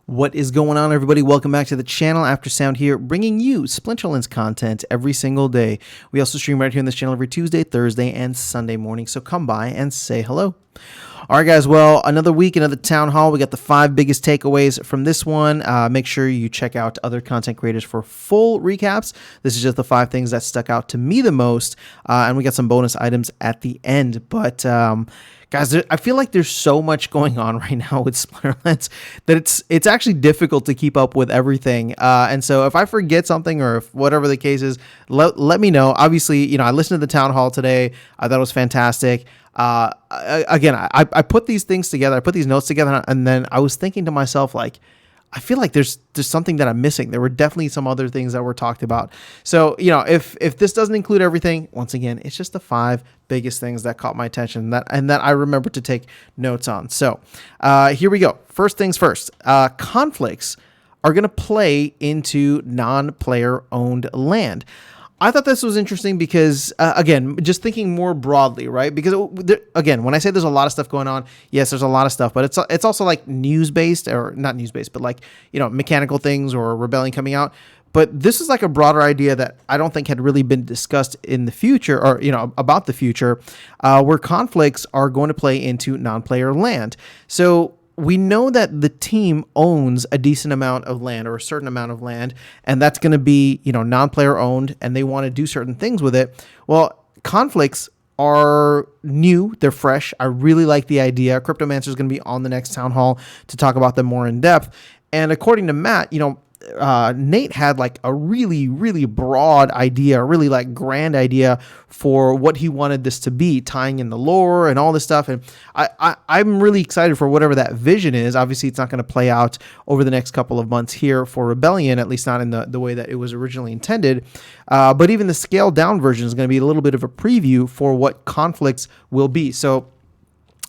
What is going on, everybody? Welcome back to the channel. After Sound here, bringing you Splinterlands content every single day. We also stream right here on this channel every Tuesday, Thursday, and Sunday morning, so come by and say hello. All right, guys, well, another week, another town hall. We got the 5 biggest takeaways from this one. Make sure you check out other content creators for full recaps. This is just the 5 things that stuck out to me the most, and we got some bonus items at the end. But guys, I feel like there's so much going on right now with Splinterlands that it's actually difficult to keep up with everything. And so if I forget something or if whatever the case is, let me know. Obviously, I listened to the town hall today. I thought it was fantastic. Again, I put these things together. I put these notes together, and then I was thinking to myself, like, I feel like there's something that I'm missing. There were definitely some other things that were talked about. So, if this doesn't include everything, once again, it's just the 5 biggest things that caught my attention that I remember to take notes on. So, here we go. First things first. Conflicts are going to play into non-player owned land. I thought this was interesting because, again, just thinking more broadly, right? Because, again, when I say there's a lot of stuff going on, yes, there's a lot of stuff, but it's also like news-based, or not news-based, but like, mechanical things or Rebellion coming out. But this is like a broader idea that I don't think had really been discussed in the future, or, about the future, where conflicts are going to play into non-player land. So we know that the team owns a decent amount of land, or a certain amount of land, and that's going to be, non-player owned, and they want to do certain things with it. Well, conflicts are new. They're fresh. I really like the idea. Cryptomancer is going to be on the next town hall to talk about them more in depth. And according to Matt, Nate had like a really, really broad idea, a really like grand idea for what he wanted this to be, tying in the lore and all this stuff. And I'm really excited for whatever that vision is. Obviously, it's not going to play out over the next couple of months here for Rebellion, at least not in the way that it was originally intended. But even the scaled down version is going to be a little bit of a preview for what conflicts will be. So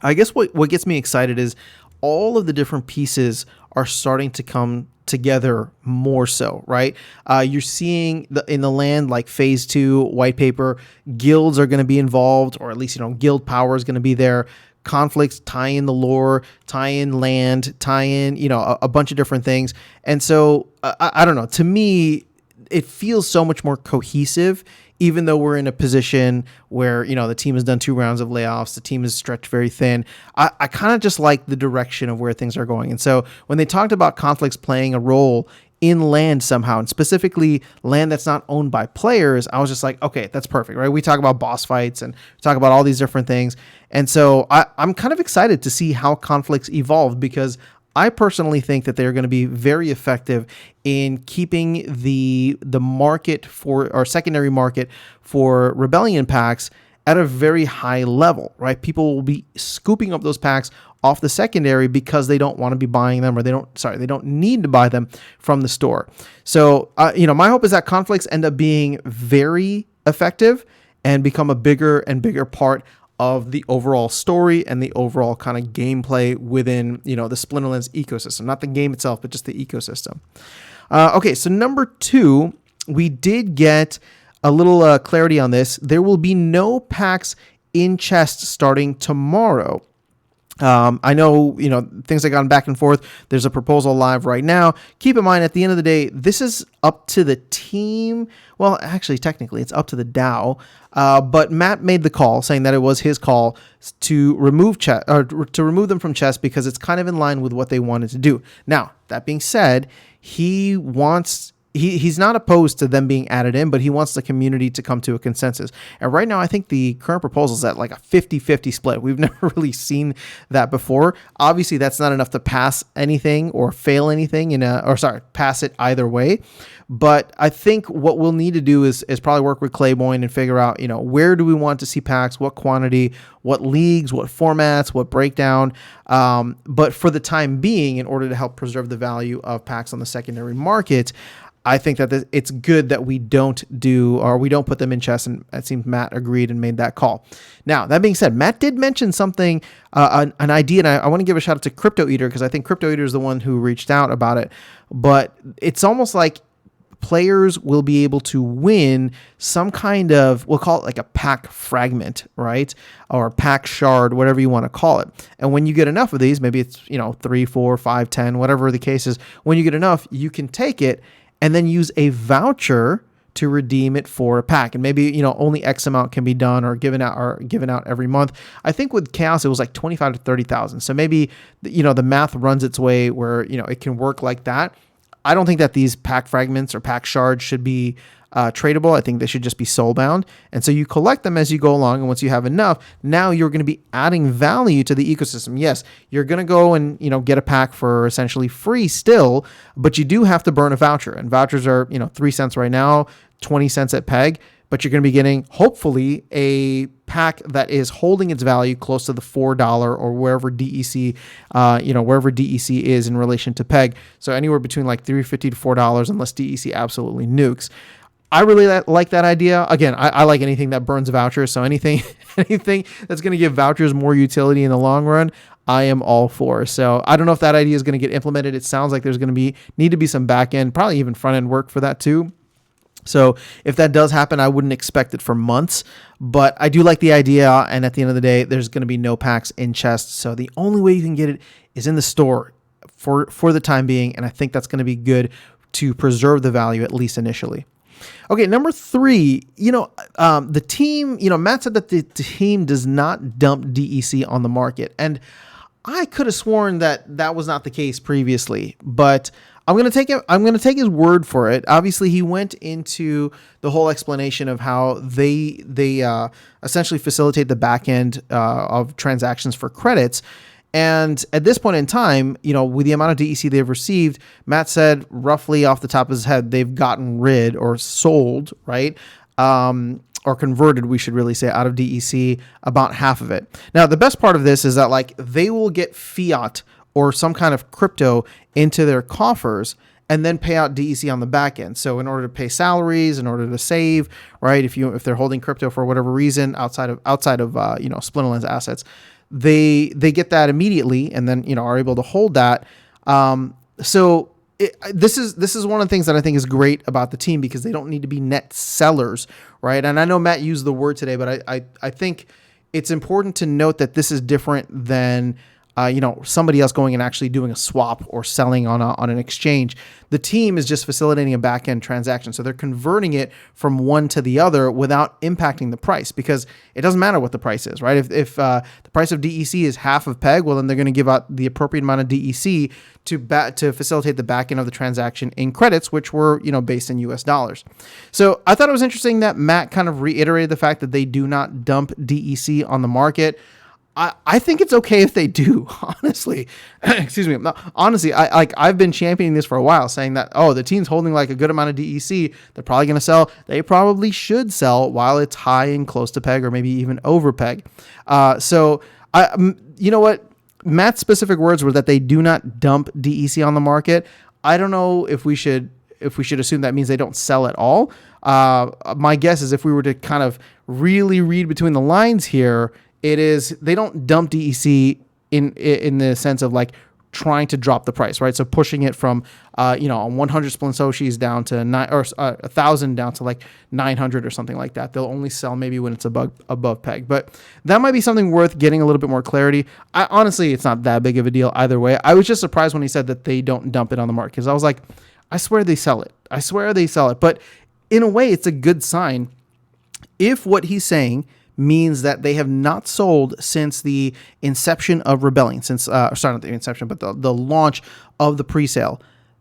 I guess what gets me excited is all of the different pieces are starting to come together more so, right? You're seeing in the land, like phase 2 white paper, guilds are going to be involved, or at least, guild power is going to be there. Conflicts, tie in the lore, tie in land, tie in, a bunch of different things. And so I don't know, to me, it feels so much more cohesive, even though we're in a position where, the team has done 2 rounds of layoffs, the team is stretched very thin. I kind of just like the direction of where things are going. And so when they talked about conflicts playing a role in land somehow, and specifically land that's not owned by players, I was just like, okay, that's perfect, right? We talk about boss fights and talk about all these different things. And so I'm kind of excited to see how conflicts evolve, because I personally think that they're going to be very effective in keeping the market for, or secondary market for Rebellion packs at a very high level, right? People will be scooping up those packs off the secondary because they don't want to be buying them, or they don't need to buy them from the store. So, my hope is that conflicts end up being very effective and become a bigger and bigger part of the overall story and the overall kind of gameplay within, the Splinterlands ecosystem. Not the game itself, but just the ecosystem. Okay, so number 2, we did get a little clarity on this. There will be no packs in chests starting tomorrow. I know, things have gone back and forth. There's a proposal live right now. Keep in mind, at the end of the day, this is up to the team. Well, actually, technically, it's up to the DAO. But Matt made the call, saying that it was his call to remove them from chess, because it's kind of in line with what they wanted to do. Now, that being said, he's not opposed to them being added in, but he wants the community to come to a consensus. And right now, I think the current proposal is at like a 50-50 split. We've never really seen that before. Obviously, that's not enough to pass anything or fail anything pass it either way. But I think what we'll need to do is probably work with Claiborne and figure out, where do we want to see packs, what quantity, what leagues, what formats, what breakdown. But for the time being, in order to help preserve the value of packs on the secondary market, I think that it's good that we don't put them in chess, and it seems Matt agreed and made that call. Now, that being said, Matt did mention something, an idea, and I want to give a shout out to Crypto Eater, because I think Crypto Eater is the one who reached out about it. But it's almost like players will be able to win some kind of, we'll call it like a pack fragment, right? Or a pack shard, whatever you want to call it. And when you get enough of these, maybe it's, 3, 4, 5, 10, whatever the case is, when you get enough, you can take it and then use a voucher to redeem it for a pack. And maybe, only X amount can be done or given out every month. I think with Chaos, it was like 25 to 30,000. So maybe, the math runs its way where, it can work like that. I don't think that these pack fragments or pack shards should be tradable. I think they should just be soulbound. And so you collect them as you go along. And once you have enough, now you're going to be adding value to the ecosystem. Yes, you're going to go and, get a pack for essentially free still, but you do have to burn a voucher. And vouchers are, 3 cents right now, 20 cents at peg. But you're going to be getting, hopefully, a pack that is holding its value close to the $4 or wherever DEC, wherever DEC is in relation to peg. So anywhere between like $3.50 to $4, unless DEC absolutely nukes. I really like that idea. Again, I like anything that burns vouchers. So anything that's going to give vouchers more utility in the long run, I am all for. So I don't know if that idea is going to get implemented. It sounds like there's going to need to be some back end, probably even front end work for that too. So if that does happen, I wouldn't expect it for months, but I do like the idea. And at the end of the day, there's going to be no packs in chests. So the only way you can get it is in the store for the time being. And I think that's going to be good to preserve the value, at least initially. Okay, number 3, the team, Matt said that the team does not dump DEC on the market. And I could have sworn that was not the case previously, but I'm going to take his word for it. Obviously, he went into the whole explanation of how they essentially facilitate the back end of transactions for credits. And at this point in time, with the amount of DEC they've received, Matt said roughly off the top of his head, they've gotten rid or sold, right? Or converted, we should really say, out of DEC, about half of it. Now, the best part of this is that they will get fiat or some kind of crypto into their coffers and then pay out DEC on the back end. So in order to pay salaries, in order to save, right? If they're holding crypto for whatever reason outside of Splinterland's assets, they get that immediately and then are able to hold that. This is one of the things that I think is great about the team because they don't need to be net sellers, right? And I know Matt used the word today, but I think it's important to note that this is different than somebody else going and actually doing a swap or selling on an exchange. The team is just facilitating a back-end transaction. So they're converting it from one to the other without impacting the price because it doesn't matter what the price is, right? If the price of DEC is half of PEG, well, then they're going to give out the appropriate amount of DEC to facilitate the back-end of the transaction in credits, which were, based in US dollars. So I thought it was interesting that Matt kind of reiterated the fact that they do not dump DEC on the market. I think it's okay if they do, honestly. Excuse me. Honestly, I've been championing this for a while, saying that, the team's holding like a good amount of DEC. They're probably going to sell. They probably should sell while it's high and close to peg or maybe even over peg. You know what? Matt's specific words were that they do not dump DEC on the market. I don't know if we should assume that means they don't sell at all. My guess is if we were to kind of really read between the lines here, it is they don't dump DEC in the sense of trying to drop the price, right? So pushing it from 100 Splinsoshis down to 1,000 down to 900 or something like that. They'll only sell maybe when it's above peg, but that might be something worth getting a little bit more clarity. Honestly, it's not that big of a deal either way. I was just surprised when he said that they don't dump it on the market because I was like, I swear they sell it. But in a way, it's a good sign if what he's saying means that they have not sold since the inception of Rebellion, not the inception, but the launch of the presale.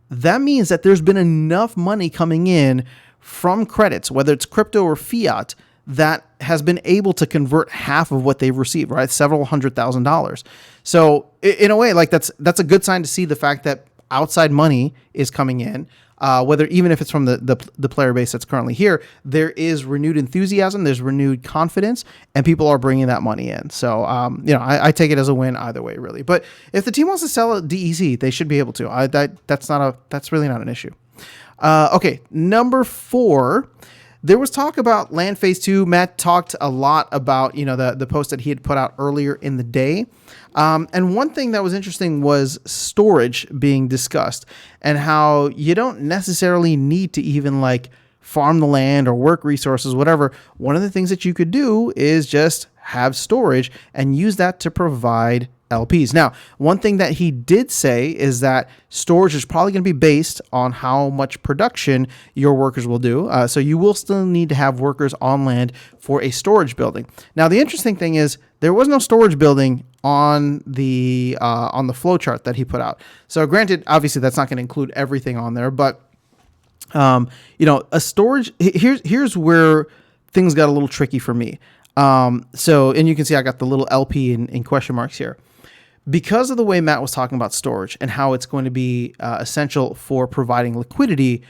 That means that there's been enough money coming in from credits, whether it's crypto or fiat, that has been able to convert half of what they've received, right? Several $100,000. So in a way, that's a good sign to see the fact that outside money is coming in. Even if it's from the player base that's currently here, there is renewed enthusiasm, there's renewed confidence, and people are bringing that money in. So, I take it as a win either way, really. But if the team wants to sell at DEC, they should be able to. That's really not an issue. Okay, number 4. there was talk about land phase 2. Matt talked a lot about, the post that he had put out earlier in the day. And one thing that was interesting was storage being discussed and how you don't necessarily need to even like farm the land or work resources, whatever. One of the things that you could do is just have storage and use that to provide LPs. Now, one thing that he did say is that storage is probably going to be based on how much production your workers will do. So you will still need to have workers on land for a storage building. Now, the interesting thing is there was no storage building on the flow chart that he put out. So granted, obviously that's not going to include everything on there, but a storage, here's where things got a little tricky for me. And you can see I got the little LP in question marks here. Because of the way Matt was talking about storage and how it's going to be essential for providing liquidity,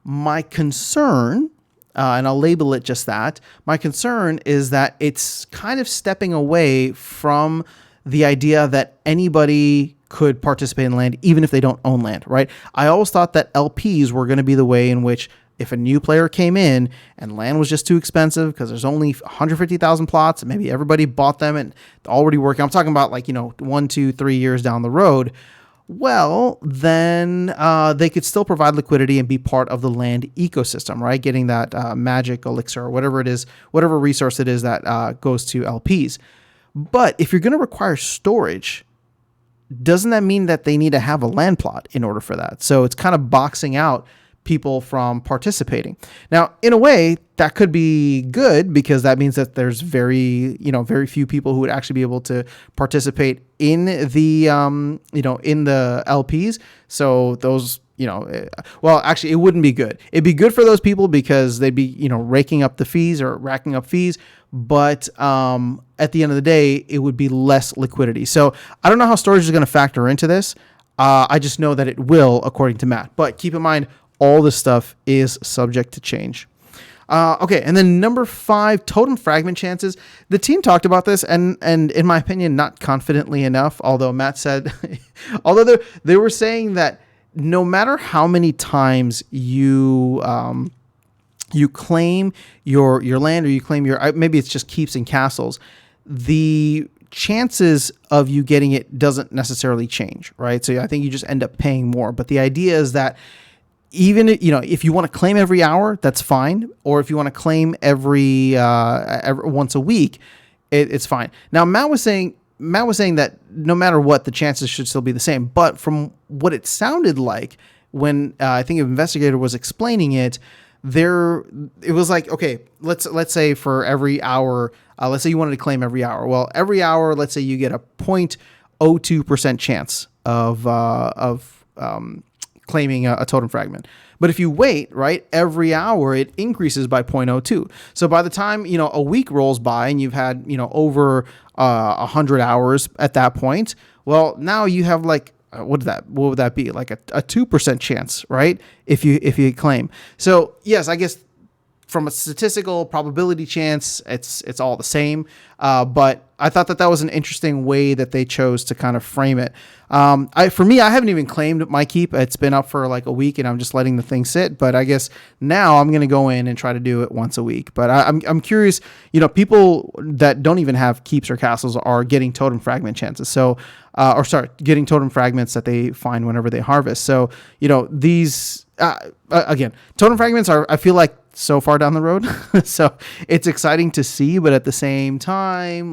my concern, and I'll label it just that, my concern is that it's kind of stepping away from the idea that anybody could participate in land, even if they don't own land, right? I always thought that LPs were going to be the way in which if a new player came in and land was just too expensive because there's only 150,000 plots and maybe everybody bought them and already working, I'm talking about 1, 2, 3 years down the road. Well, then they could still provide liquidity and be part of the land ecosystem, right? Getting that magic elixir or whatever it is, whatever resource it is that goes to LPs. But if you're going to require storage, doesn't that mean that they need to have a land plot in order for that? So it's kind of boxing out people from participating. Now, in a way, that could be good because that means that there's very few people who would actually be able to participate in the, in the LPs. So those, well, actually, it wouldn't be good. It'd be good for those people because they'd be, raking up the fees or racking up fees. But at the end of the day, it would be less liquidity. So I don't know how storage is going to factor into this. I just know that it will, according to Matt. But keep in mind, all this stuff is subject to change. Okay, and then number 5, totem fragment chances. The team talked about this, and in my opinion, not confidently enough. Although Matt said, they were saying that no matter how many times you claim your land or you claim your, maybe it's just keeps and castles, the chances of you getting it doesn't necessarily change, right? So I think you just end up paying more. But the idea is that even, if you want to claim every hour, that's fine. Or if you want to claim every once a week, it's fine. Now, Matt was saying that no matter what, the chances should still be the same. But from what it sounded like when I think an investigator was explaining it, it was like, okay, let's say for every hour, let's say you wanted to claim every hour. Well, every hour, let's say you get a 0.02% chance of claiming a totem fragment. But if you wait, right, every hour it increases by 0.02. So by the time, a week rolls by and you've had, over 100 hours at that point, well, now you have what would that be? Like a 2% chance, right? If you claim. So yes, I guess from a statistical probability chance, it's all the same. But I thought that was an interesting way that they chose to kind of frame it. For me, I haven't even claimed my keep. It's been up for like a week and I'm just letting the thing sit. But I guess now I'm going to go in and try to do it once a week. But I'm curious, people that don't even have keeps or castles are getting totem fragment chances. So, getting totem fragments that they find whenever they harvest. So, these, again, totem fragments are, I feel like, so far down the road. So it's exciting to see, but at the same time,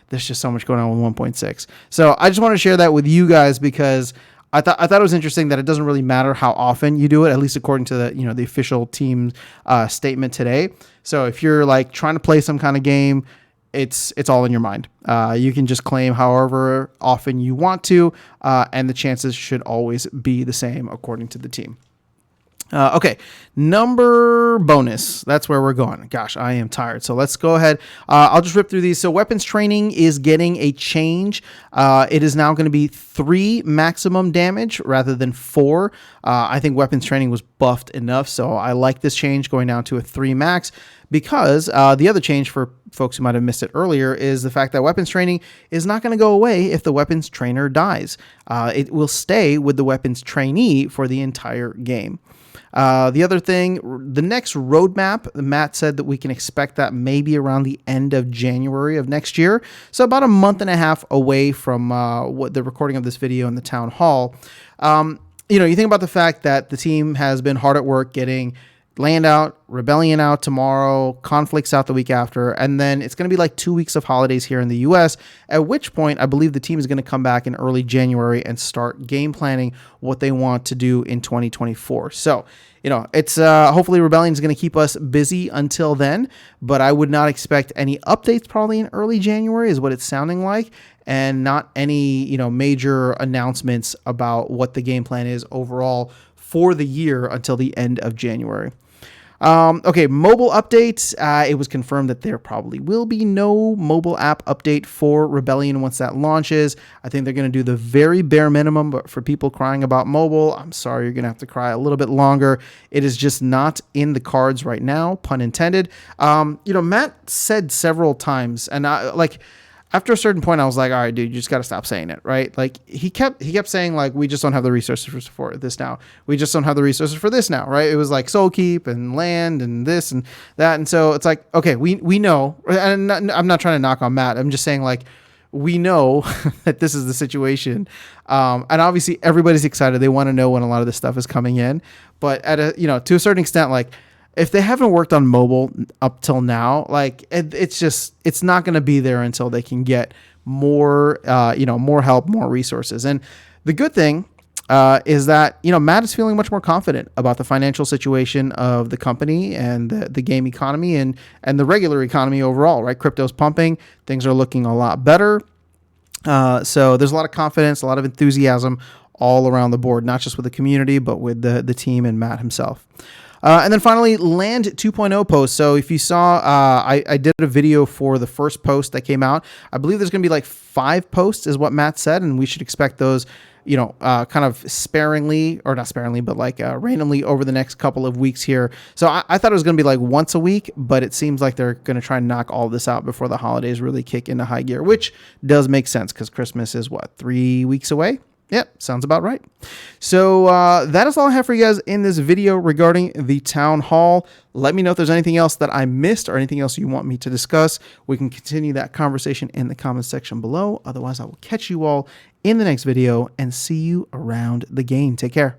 there's just so much going on with 1.6. So I just want to share that with you guys because I thought it was interesting that it doesn't really matter how often you do it, at least according to the, the official team statement today. So if you're trying to play some kind of game, it's all in your mind. You can just claim however often you want to, and the chances should always be the same according to the team. Okay, number bonus. That's where we're going. Gosh, I am tired. So let's go ahead. I'll just rip through these. So weapons training is getting a change. It is now going to be 3 maximum damage rather than 4. I think weapons training was buffed enough. So I like this change going down to a 3 max because the other change for folks who might have missed it earlier is the fact that weapons training is not going to go away if the weapons trainer dies. It will stay with the weapons trainee for the entire game. The other thing, the next roadmap, Matt said that we can expect that maybe around the end of January of next year. So about a month and a half away from what the recording of this video in the town hall. You think about the fact that the team has been hard at work getting Land out, Rebellion out tomorrow, Conflicts out the week after, and then it's going to be like 2 weeks of holidays here in the US, at which point I believe the team is going to come back in early January and start game planning what they want to do in 2024. So, it's hopefully Rebellion is going to keep us busy until then, but I would not expect any updates probably in early January is what it's sounding like, and not any, major announcements about what the game plan is overall for the year until the end of January. Okay, mobile updates. It was confirmed that there probably will be no mobile app update for Rebellion once that launches. I think they're going to do the very bare minimum, but for people crying about mobile, I'm sorry, you're going to have to cry a little bit longer. It is just not in the cards right now, pun intended. Matt said several times, and after a certain point, I was like, all right, dude, you just got to stop saying it, right? Like he kept saying like, we just don't have the resources for this now. We just don't have the resources for this now, right? It was like Soul Keep and land and this and that. And so it's like, okay, we know, and I'm not trying to knock on Matt. I'm just saying like, we know that this is the situation. And obviously everybody's excited. They want to know when a lot of this stuff is coming in, but to a certain extent, like, if they haven't worked on mobile up till now, like it's not going to be there until they can get more, more help, more resources. And the good thing is that, Matt is feeling much more confident about the financial situation of the company and the game economy and the regular economy overall, right? Crypto's pumping, things are looking a lot better. So there's a lot of confidence, a lot of enthusiasm all around the board, not just with the community, but with the team and Matt himself. And then finally, Land 2.0 post. So if you saw, I did a video for the first post that came out. I believe there's going to be like 5 posts is what Matt said, and we should expect those, kind of sparingly, or not sparingly, but like randomly over the next couple of weeks here. So I thought it was going to be like once a week, but it seems like they're going to try and knock all this out before the holidays really kick into high gear, which does make sense because Christmas is 3 weeks away? Yep, sounds about right. So that is all I have for you guys in this video regarding the town hall. Let me know if there's anything else that I missed or anything else you want me to discuss. We can continue that conversation in the comments section below. Otherwise, I will catch you all in the next video and see you around the game. Take care.